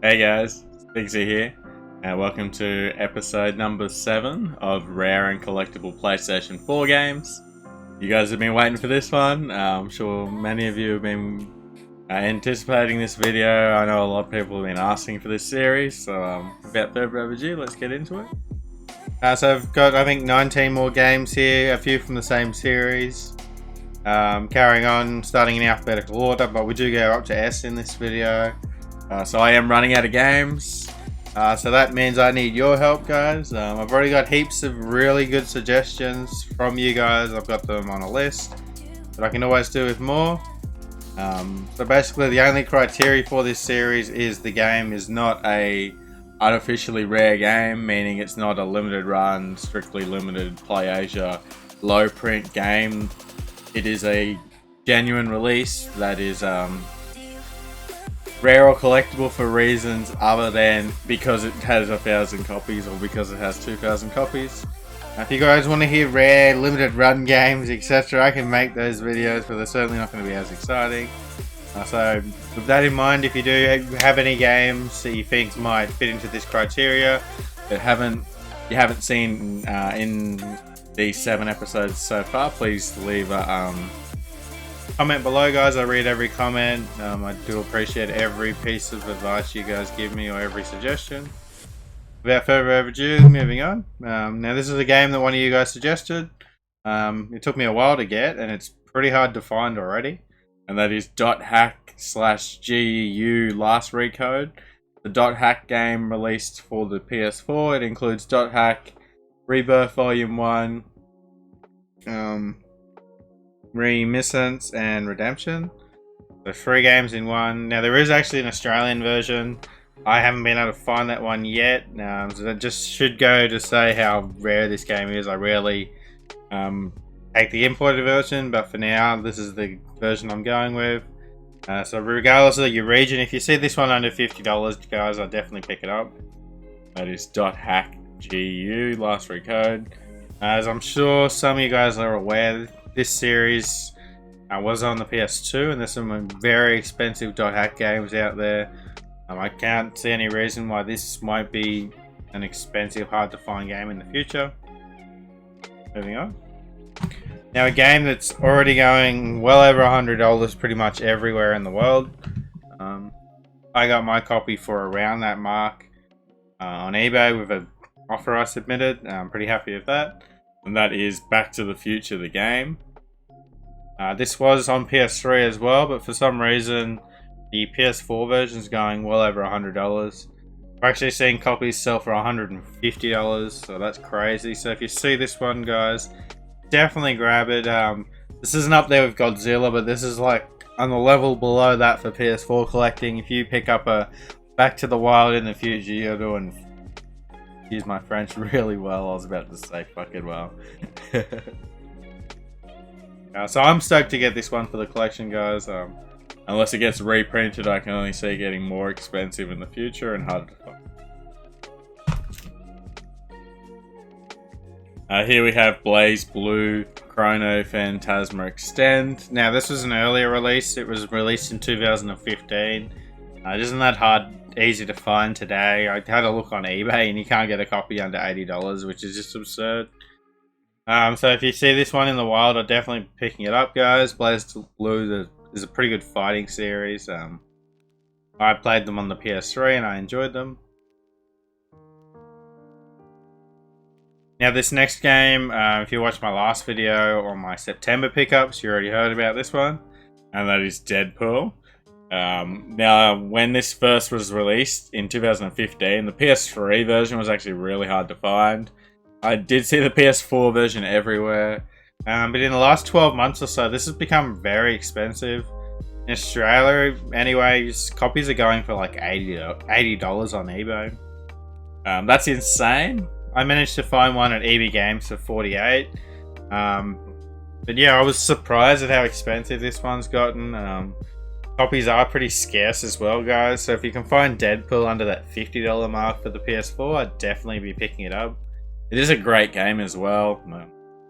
Hey guys, Sexy here, and welcome to episode number 7 of Rare and Collectible PlayStation 4 games. You guys have been waiting for this one. I'm sure many of you have been anticipating this video. I know a lot of people have been asking for this series, so without further ado, let's get into it. So I've got, I think, 19 more games here, a few from the same series. Carrying on, starting in alphabetical order, but we do go up to S in this video. So I am running out of games, so that means I need your help, guys. I've already got heaps of really good suggestions from you guys. I've got them on a list, but I can always do with more. So basically the only criteria for this series is the game is not a artificially rare game, meaning it's not a limited run, strictly limited Play Asia, low print game. It is a genuine release that is rare or collectible for reasons other than because it has 1,000 copies or because it has 2,000 copies. If you guys want to hear rare, limited run games, etc., I can make those videos, but they're certainly not going to be as exciting. So with that in mind, if you do have any games that you think might fit into this criteria that you haven't seen in these 7 episodes so far, please leave a comment below, guys. I read every comment. I do appreciate every piece of advice you guys give me or every suggestion. Without further ado, moving on. Now this is a game that one of you guys suggested. It took me a while to get, and it's pretty hard to find already. And that is .hack/GU Last Recode. The .hack game released for the PS4. It includes .hack, Rebirth Volume 1, Reminiscence and Redemption. So 3 games in one. Now there is actually an Australian version. I haven't been able to find that one yet. So that just should go to say how rare this game is. I rarely take the imported version, but for now this is the version I'm going with. So regardless of your region, if you see this one under $50, guys, I'll definitely pick it up. That is .hack/GU Last Recode. As I'm sure some of you guys are aware, this series was on the PS2, and there's some very expensive .hack games out there. I can't see any reason why this might be an expensive, hard to find game in the future. Moving on. Now a game that's already going well over $100 pretty much everywhere in the world. I got my copy for around that mark on eBay with an offer I submitted. I'm pretty happy with that. And that is Back to the Future, the game. This was on PS3 as well, but for some reason the PS4 version is going well over $100. I've actually seen copies sell for $150, so that's crazy. So if you see this one, guys, definitely grab it. This isn't up there with Godzilla, but this is like on the level below that for PS4 collecting. If you pick up a Back to the Wild in the future, you're doing, use my French, really well. I was about to say fucking well. So I'm stoked to get this one for the collection, guys. Unless it gets reprinted, I can only see it getting more expensive in the future and harder to find. Here we have BlazBlue Chronophantasma Extend. Now this was an earlier release. It was released in 2015. It isn't that hard, easy to find today. I had a look on eBay and you can't get a copy under $80, which is just absurd. So if you see this one in the wild, I'm definitely picking it up, guys. BlazBlue is a pretty good fighting series. I played them on the PS3 and I enjoyed them. Now this next game, if you watched my last video on my September pickups, you already heard about this one. And that is Deadpool. Now when this first was released in 2015, the PS3 version was actually really hard to find. I did see the PS4 version everywhere, but in the last 12 months or so, this has become very expensive. In Australia, anyways, copies are going for like $80 on eBay. That's insane. I managed to find one at EB Games for $48. But yeah, I was surprised at how expensive this one's gotten. Copies are pretty scarce as well, guys. So if you can find Deadpool under that $50 mark for the PS4, I'd definitely be picking it up. It is a great game as well.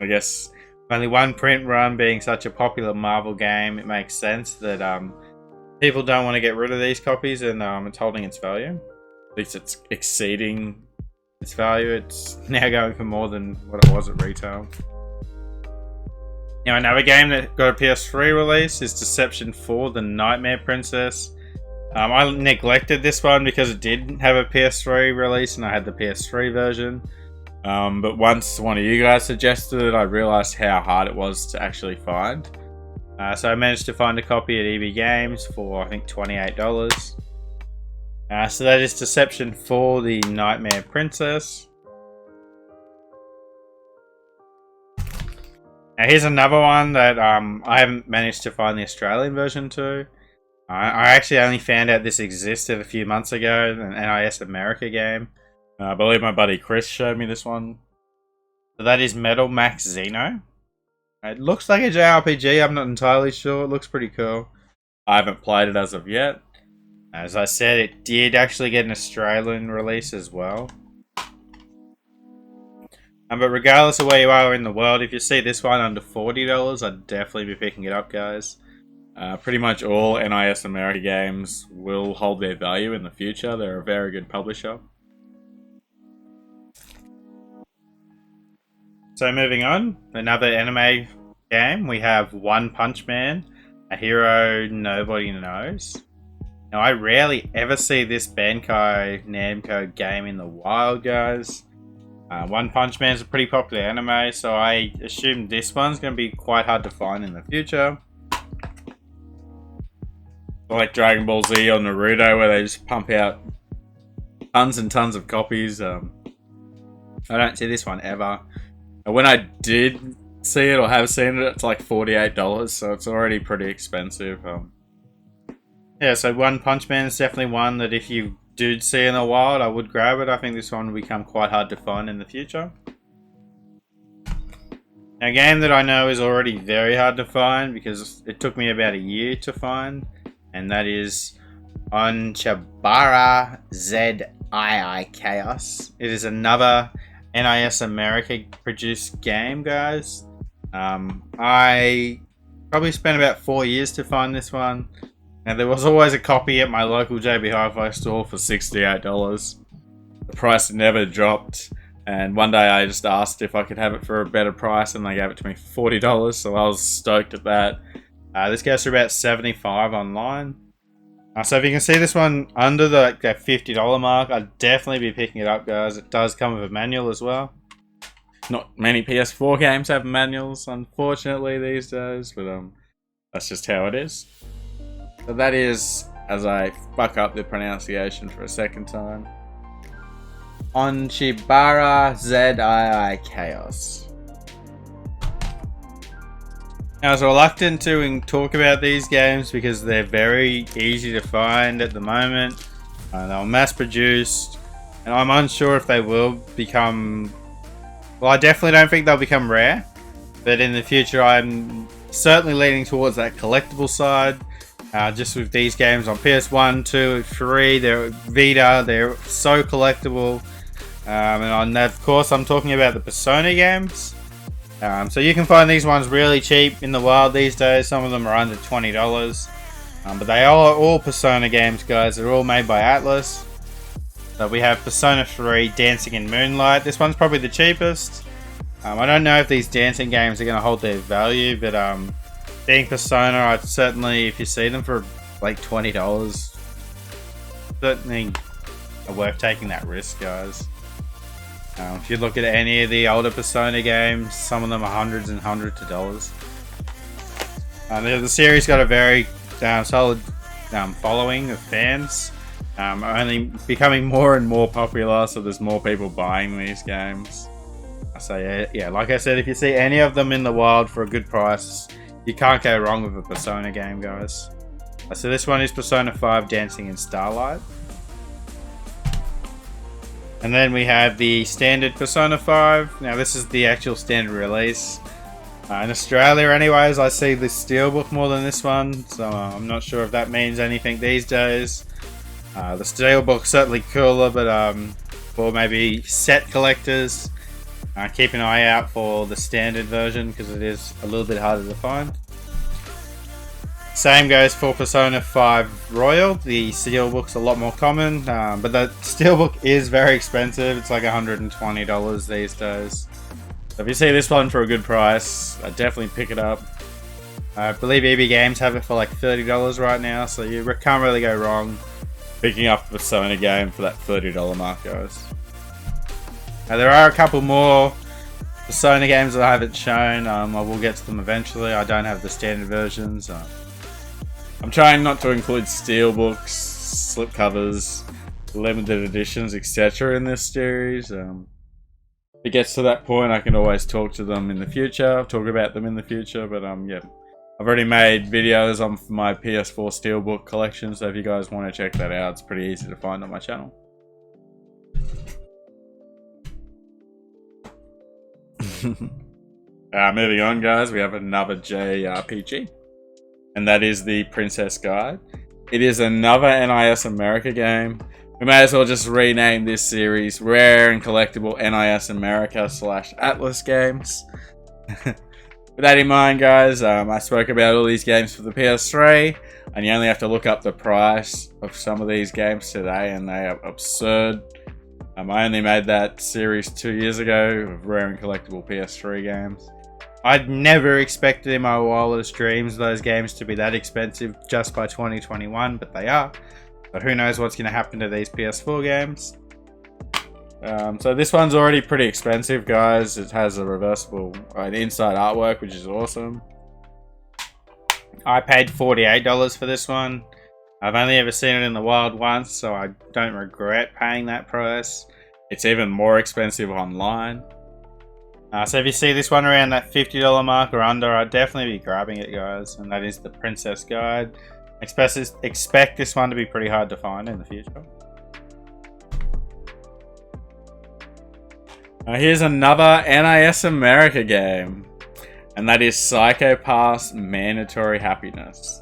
I guess only one print run being such a popular Marvel game, it makes sense that people don't want to get rid of these copies, and it's holding its value. At least it's exceeding its value. It's now going for more than what it was at retail. Now, another game that got a PS3 release is Deception 4: The Nightmare Princess. I neglected this one because it did have a PS3 release and I had the PS3 version. But once one of you guys suggested it, I realized how hard it was to actually find. So I managed to find a copy at EB Games for, I think, $28. So that is Deception 4: The Nightmare Princess. Now here's another one that I haven't managed to find the Australian version to. I actually only found out this existed a few months ago, an NIS America game. I believe my buddy Chris showed me this one. So that is Metal Max Xeno. It looks like a JRPG, I'm not entirely sure. It looks pretty cool. I haven't played it as of yet. As I said, it did actually get an Australian release as well. But regardless of where you are in the world, if you see this one under $40, I'd definitely be picking it up, guys. Pretty much all NIS America games will hold their value in the future. They're a very good publisher. So moving on, another anime game. We have One Punch Man, a hero nobody knows. Now, I rarely ever see this Bandai Namco game in the wild, guys. One Punch Man is a pretty popular anime, so I assume this one's going to be quite hard to find in the future. Like Dragon Ball Z or Naruto, where they just pump out tons and tons of copies. I don't see this one ever. And when I did see it or have seen it, it's like $48, so it's already pretty expensive. Yeah, so One Punch Man is definitely one that if you did see in the wild, I would grab it. I think this one will become quite hard to find in the future. Now, a game that I know is already very hard to find because it took me about a year to find, and that is Onechanbara ZI Chaos. It is another NIS America produced game, guys. I probably spent about 4 years to find this one. Now, there was always a copy at my local JB Hi-Fi store for $68. The price never dropped, and one day I just asked if I could have it for a better price, and they gave it to me for $40, so I was stoked at that. This goes for about $75 online. So if you can see this one under the $50 mark, I'd definitely be picking it up, guys. It does come with a manual as well. Not many PS4 games have manuals, unfortunately, these days, but that's just how it is. So that is, as I fuck up the pronunciation for a second time, Onechanbara ZI Chaos. Now, I was reluctant to talk about these games because they're very easy to find at the moment. They're mass produced, and I'm unsure if they will become... Well, I definitely don't think they'll become rare, but in the future I'm certainly leaning towards that collectible side. Just with these games on PS1, 2, 3, they're Vita, they're so collectible. And of course I'm talking about the Persona games. So you can find these ones really cheap in the wild these days. Some of them are under $20. But they are all Persona games, guys. They're all made by Atlas. So we have Persona 3 Dancing in Moonlight. This one's probably the cheapest. I don't know if these dancing games are going to hold their value, but being Persona, I'd certainly, if you see them for like $20, certainly worth taking that risk, guys. If you look at any of the older Persona games, some of them are hundreds and hundreds of dollars. The series got a very solid following of fans, only becoming more and more popular, so there's more people buying these games. So yeah, like I said, if you see any of them in the wild for a good price, you can't go wrong with a Persona game, guys. So this one is Persona 5 Dancing in Starlight. And then we have the standard Persona 5. Now this is the actual standard release. In Australia anyways, I see the Steelbook more than this one, so I'm not sure if that means anything these days. The Steelbook's certainly cooler, but for maybe set collectors, keep an eye out for the standard version because it is a little bit harder to find. Same goes for Persona 5 Royale. The steelbook's a lot more common, but the steelbook is very expensive. It's like $120 these days. So if you see this one for a good price, I'd definitely pick it up. I believe EB Games have it for like $30 right now, so you can't really go wrong picking up a Persona game for that $30 mark, guys. Now there are a couple more Persona games that I haven't shown. I will get to them eventually. I don't have the standard versions. I'm trying not to include steelbooks, slipcovers, limited editions, etc. in this series. If it gets to that point, I can always talk to them in the future, talk about them in the future, but yeah. I've already made videos on my PS4 steelbook collection, so if you guys want to check that out, it's pretty easy to find on my channel. Moving on, guys, we have another JRPG. And that is the Princess Guide. It is another NIS America game. We may as well just rename this series Rare and Collectible NIS America / Atlas games. With that in mind, guys, I spoke about all these games for the PS3, and you only have to look up the price of some of these games today, and they are absurd. I only made that series 2 years ago of Rare and Collectible PS3 games. I'd never expected in my wildest dreams those games to be that expensive just by 2021, but they are. But who knows what's going to happen to these PS4 games. So this one's already pretty expensive, guys. It has a reversible inside artwork, which is awesome. I paid $48 for this one. I've only ever seen it in the wild once, so I don't regret paying that price. It's even more expensive online. So if you see this one around that $50 mark or under, I'd definitely be grabbing it, guys. And that is the Princess Guide. Expect this one to be pretty hard to find in the future. Here's another NIS America game. And that is Psycho Pass Mandatory Happiness.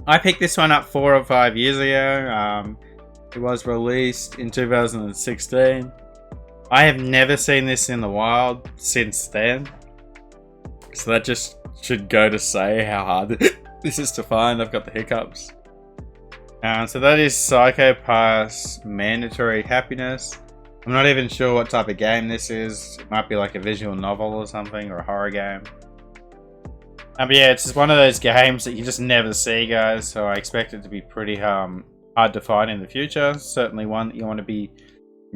I picked this one up 4 or 5 years ago. It was released in 2016. I have never seen this in the wild since then. So that just should go to say how hard this is to find. I've got the hiccups. So that is Psycho Pass Mandatory Happiness. I'm not even sure what type of game this is. It might be like a visual novel or something, or a horror game. But yeah, it's just one of those games that you just never see, guys. So I expect it to be pretty hard to find in the future. Certainly one that you want to be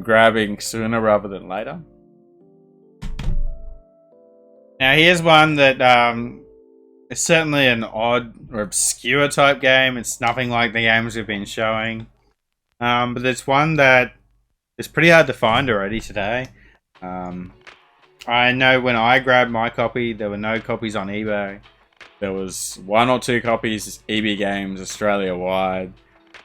grabbing sooner rather than later. Now here's one that is certainly an odd or obscure type game. It's nothing like the games we've been showing. But it's one that is pretty hard to find already today. I know when I grabbed my copy, there were no copies on eBay. There was 1 or 2 copies EB Games Australia wide,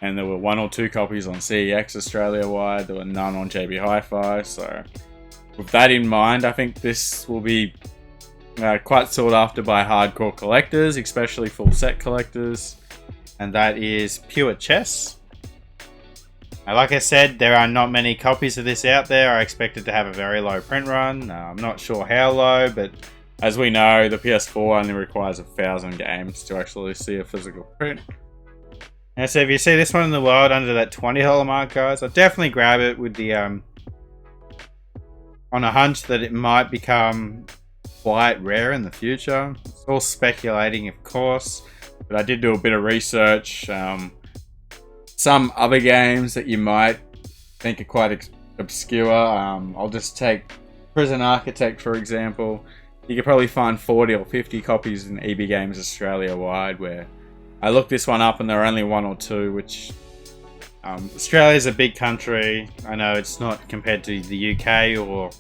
and there were 1 or 2 copies on CEX Australia wide. There were none on JB Hi-Fi. So with that in mind, I think this will be quite sought after by hardcore collectors, especially full set collectors, and that is Pure Chess. Like I said, there are not many copies of this out there. I expect it to have a very low print run. I'm not sure how low, but as we know, the PS4 only requires 1,000 games to actually see a physical print. And so if you see this one in the wild under that $20 mark, guys, I'd definitely grab it with the on a hunch that it might become quite rare in the future. It's all speculating, of course, but I did do a bit of research. Some other games that you might think are quite obscure. I'll just take Prison Architect, for example. You could probably find 40 or 50 copies in EB Games Australia wide, where I looked this one up and there are only 1 or 2, which Australia's a big country. I know it's not compared to the UK or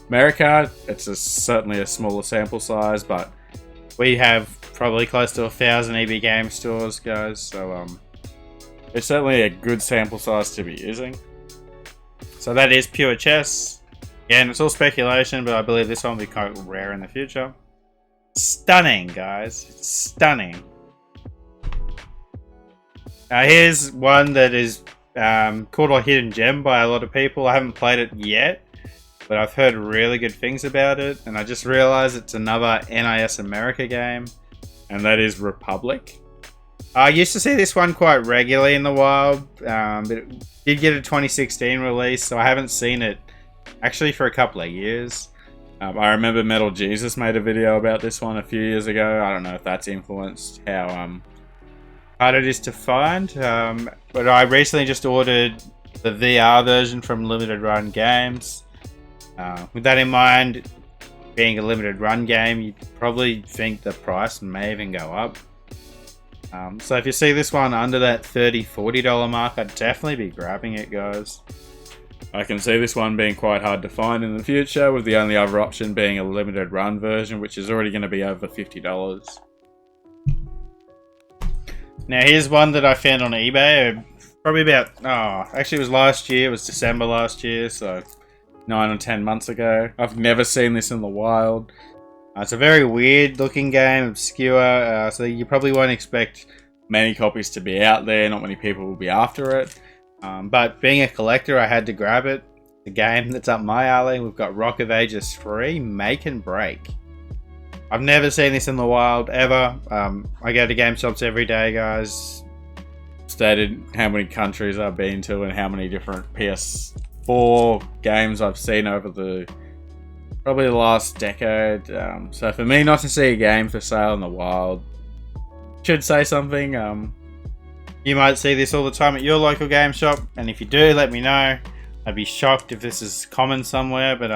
America. It's certainly a smaller sample size, but we have probably close to 1,000 EB Games stores, guys. So it's certainly a good sample size to be using. So that is Pure Chess. Again, it's all speculation, but I believe this one will be quite rare in the future. Stunning, guys. It's stunning. Now here's one that is called a hidden gem by a lot of people. I haven't played it yet, but I've heard really good things about it. And I just realized it's another NIS America game. and that is Republique. I used to see this one quite regularly in the wild, but it did get a 2016 release, so I haven't seen it actually for a couple of years. I remember Metal Jesus made a video about this one a few years ago. I don't know if that's influenced how hard it is to find, but I recently just ordered the VR version from Limited Run Games. With that in mind, being a limited run game, you'd probably think the price may even go up. So if you see this one under that $30–40 mark, I'd definitely be grabbing it, guys. I can see this one being quite hard to find in the future, with the only other option being a limited run version, which is already going to be over $50. Now here's one that I found on eBay, probably about, actually it was last year, it was December last year, so 9 or 10 months ago. I've never seen this in the wild. It's a very weird looking game, obscure, so you probably won't expect many copies to be out there, not many people will be after it. But being a collector, I had to grab it. The game that's up my alley, we've got Rock of Ages 3, Make and Break. I've never seen this in the wild, ever. I go to game shops every day, guys. Stated how many countries I've been to and how many different PS4 games I've seen over probably the last decade. So for me not to see a game for sale in the wild should say something. You might see this all the time at your local game shop, and if you do, let me know. I'd be shocked if this is common somewhere, but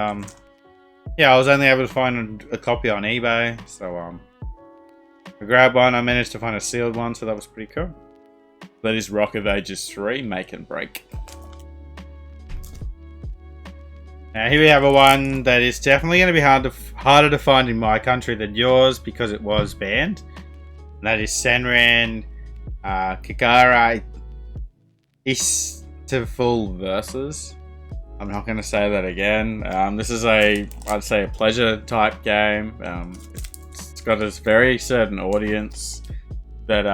yeah, I was only able to find a copy on eBay, so I grabbed one. I managed to find a sealed one, so that was pretty cool. That is Rock of Ages 3, Make and Break. Now here we have a one that is definitely going to be harder to find in my country than yours, because it was banned. And that is Senran, Kagura, Estival versus. I'm not going to say that again. This is I'd say a pleasure type game. It's got this very certain audience that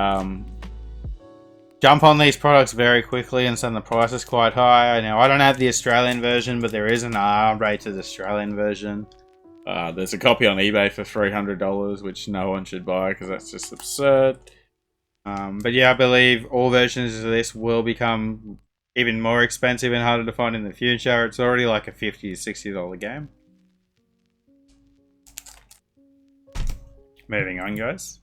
jump on these products very quickly and send the prices quite high. Now, I don't have the Australian version, but there is an R-rated Australian version. There's a copy on eBay for $300, which no one should buy because that's just absurd. But yeah, I believe all versions of this will become even more expensive and harder to find in the future. It's already like a $50 to $60 game. Moving on, guys.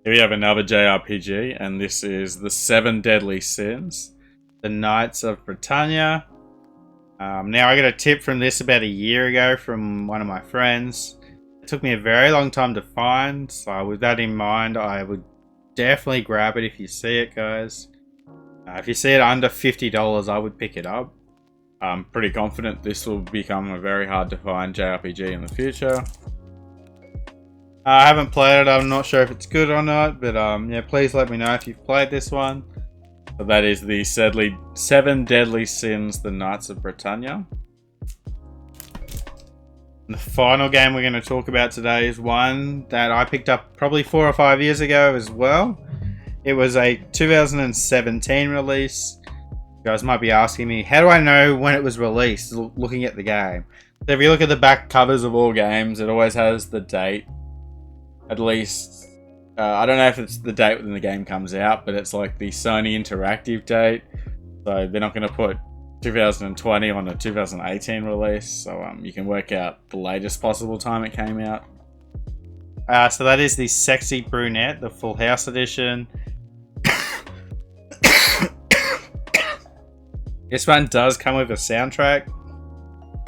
Here we have another JRPG, and this is The 7 Deadly Sins, The Knights of Britannia. Now, I got a tip from this about a year ago from one of my friends. It took me a very long time to find, so with that in mind, I would definitely grab it if you see it, guys. If you see it under $50, I would pick it up. I'm pretty confident this will become a very hard to find JRPG in the future. I haven't played it, I'm not sure if it's good or not, but yeah, please let me know if you've played this one. So that is the 7 Deadly Sins, The Knights of Britannia. And the final game we're going to talk about today is one that I picked up probably 4 or 5 years ago as well. It was a 2017 release. You guys might be asking me, how do I know when it was released, looking at the game? So if you look at the back covers of all games, it always has the date. At least, I don't know if it's the date when the game comes out, but it's like the Sony Interactive date. So they're not going to put 2020 on a 2018 release. So you can work out the latest possible time it came out. So that is the Sexy Brunette, the Full House Edition. This one does come with a soundtrack,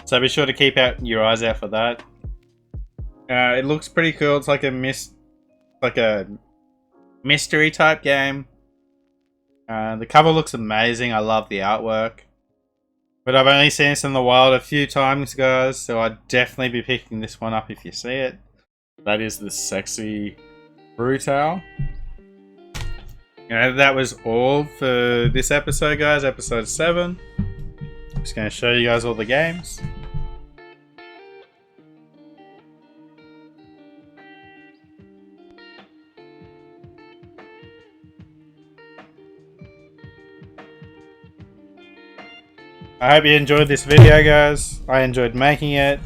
so be sure to keep your eyes out for that. It looks pretty cool. It's like a mystery type game. The cover looks amazing. I love the artwork. But I've only seen this in the wild a few times, guys, so I'd definitely be picking this one up if you see it. That is the Sexy Brutale. That was all for this episode, guys. Episode 7. I'm just going to show you guys all the games. I hope you enjoyed this video, guys. I enjoyed making it.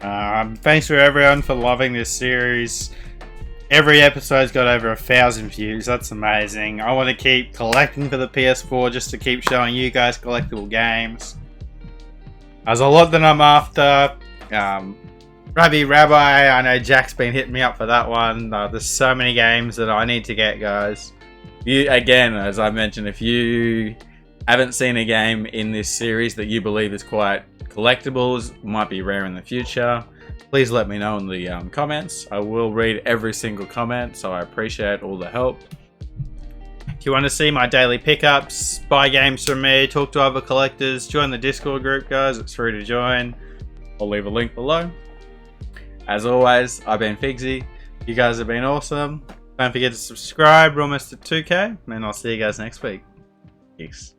Thanks for everyone for loving this series. Every episode's got over 1,000 views. That's amazing. I want to keep collecting for the PS4 just to keep showing you guys collectible games. There's a lot that I'm after. Rabbi, I know Jack's been hitting me up for that one. There's so many games that I need to get, guys. Again, as I mentioned, if you haven't seen a game in this series that you believe is quite collectibles, might be rare in the future, please let me know in the comments. I will read every single comment, so I appreciate all the help. If you want to see my daily pickups, buy games from me, talk to other collectors, join the Discord group, guys. It's free to join. I'll leave a link below. As always, I've been Figsy. You guys have been awesome. Don't forget to subscribe. We're almost at 2K, and I'll see you guys next week. Peace.